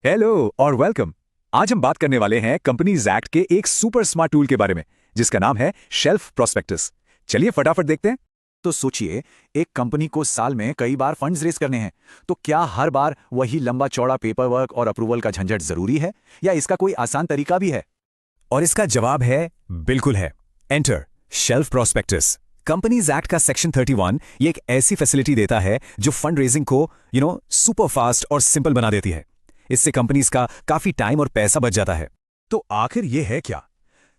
Hello और welcome. आज हम बात करने वाले हैं कंपनीज एक्ट के एक सुपर स्मार्ट टूल के बारे में जिसका नाम है शेल्फ प्रोस्पेक्टस। चलिए फटाफट देखते हैं। तो सोचिए, एक कंपनी को साल में कई बार फंड्स रेज करने हैं, तो क्या हर बार वही लंबा चौड़ा पेपर वर्क और अप्रूवल का झंझट जरूरी है, या इसका कोई आसान तरीका भी है? और इसका जवाब है बिल्कुल है। Enter shelf prospectus. Companies act का सेक्शन 31 ये एक ऐसी फैसिलिटी देता है जो फंड रेजिंग को सुपर फास्ट और सिंपल बना देती है। इससे कंपनीज का काफी टाइम और पैसा बच जाता है। तो आखिर ये है क्या?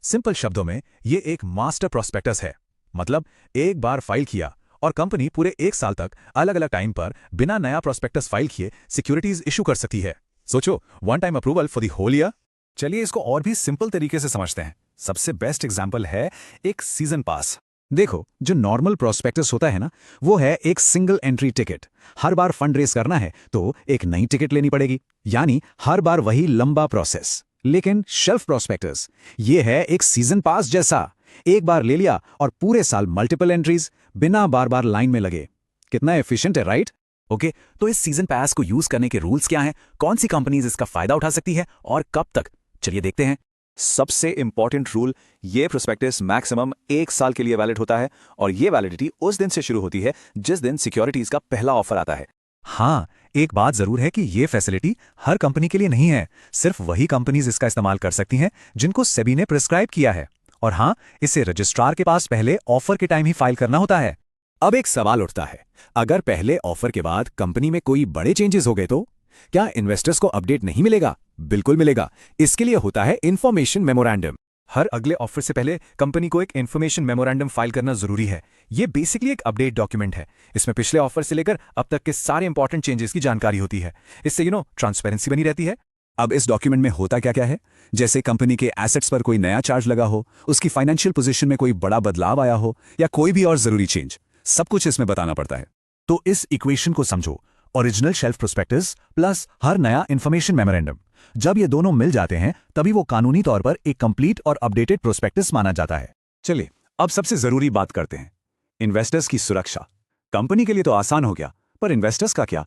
सिंपल शब्दों में ये एक मास्टर प्रोस्पेक्टस है। मतलब एक बार फाइल किया और कंपनी पूरे एक साल तक अलग अलग टाइम पर बिना नया प्रोस्पेक्टस फाइल किए सिक्योरिटीज इशू कर सकती है। सोचो, one time approval for the whole year. चलिए इसको और भी सिंपल तरीके से समझते हैं। सबसे बेस्ट एग्जांपल है एक सीजन पास। देखो, जो नॉर्मल प्रोस्पेक्टस होता है ना, वो है एक सिंगल एंट्री टिकट। हर बार फंड रेज करना है तो एक नई टिकट लेनी पड़ेगी, यानी हर बार वही लंबा प्रोसेस। लेकिन शेल्फ प्रोस्पेक्टस ये है एक सीजन पास जैसा। एक बार ले लिया और पूरे साल मल्टीपल एंट्रीज, बिना बार बार लाइन में लगे। कितना एफिशिएंट है, राइट? ओके, तो इस सीजन पास को यूज करने के रूल्स क्या हैं, कौन सी कंपनीज इसका फायदा उठा सकती है और कब तक? चलिए देखते हैं। सबसे इंपॉर्टेंट रूल, ये प्रोस्पेक्टस मैक्सिमम एक साल के लिए वैलिड होता है और ये वैलिडिटी उस दिन से शुरू होती है जिस दिन सिक्योरिटीज का पहला ऑफर आता है। हाँ, एक बात जरूर है कि ये फैसिलिटी हर कंपनी के लिए नहीं है। सिर्फ वही कंपनीज इसका इस्तेमाल कर सकती हैं जिनको सेबी ने प्रिस्क्राइब किया है। और हाँ, इसे रजिस्ट्रार के पास पहले ऑफर के टाइम ही फाइल करना होता है। अब एक सवाल उठता है, अगर पहले ऑफर के बाद कंपनी में कोई बड़े चेंजेस हो गए तो क्या इन्वेस्टर्स को अपडेट नहीं मिलेगा? बिल्कुल मिलेगा। इसके लिए होता है इन्फॉर्मेशन मेमोरेंडम। हर अगले ऑफर से पहले कंपनी को एक इन्फॉर्मेशन मेमोरेंडम फाइल करना जरूरी है। ये बेसिकली एक अपडेट डॉक्यूमेंट है। इसमें पिछले ऑफर से लेकर अब तक के सारे इंपॉर्टेंट चेंजेस की जानकारी होती है। इससे ट्रांसपेरेंसी बनी रहती है। अब इस डॉक्यूमेंट में होता क्या क्या है, जैसे कंपनी के एसेट्स पर कोई नया चार्ज लगा हो, उसकी फाइनेंशियल पोजीशन में कोई बड़ा बदलाव आया हो, या कोई भी और जरूरी चेंज, सब कुछ इसमें बताना पड़ता है। तो इस इक्वेशन को समझो, ओरिजिनल शेल्फ प्रोस्पेक्टस प्लस हर नया इन्फॉर्मेशन मेमोरेंडम। जब ये दोनों मिल जाते हैं तभी वो कानूनी तौर पर एक कंप्लीट और अपडेटेड प्रोस्पेक्टस माना जाता है। चलिए अब सबसे जरूरी बात करते हैं, इन्वेस्टर्स की सुरक्षा। कंपनी के लिए तो आसान हो गया, पर इन्वेस्टर्स का क्या?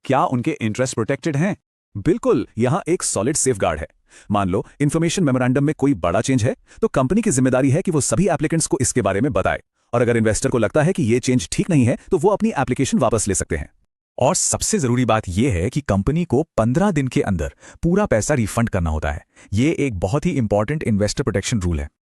क्या उनके इंटरेस्ट प्रोटेक्टेड हैं? बिल्कुल, यहां एक सॉलिड सेफगार्ड है। मान लो इन्फॉर्मेशन मेमोरेंडम में कोई बड़ा चेंज है, तो कंपनी की जिम्मेदारी है कि वो सभी एप्लीकेंट्स को इसके बारे में बताए। और अगर इन्वेस्टर को लगता है कि ये चेंज ठीक नहीं है, तो वो अपनी एप्लीकेशन वापस ले सकते हैं। और सबसे जरूरी बात यह है कि कंपनी को 15 दिन के अंदर पूरा पैसा रिफंड करना होता है। ये एक बहुत ही इंपॉर्टेंट इन्वेस्टर प्रोटेक्शन रूल है।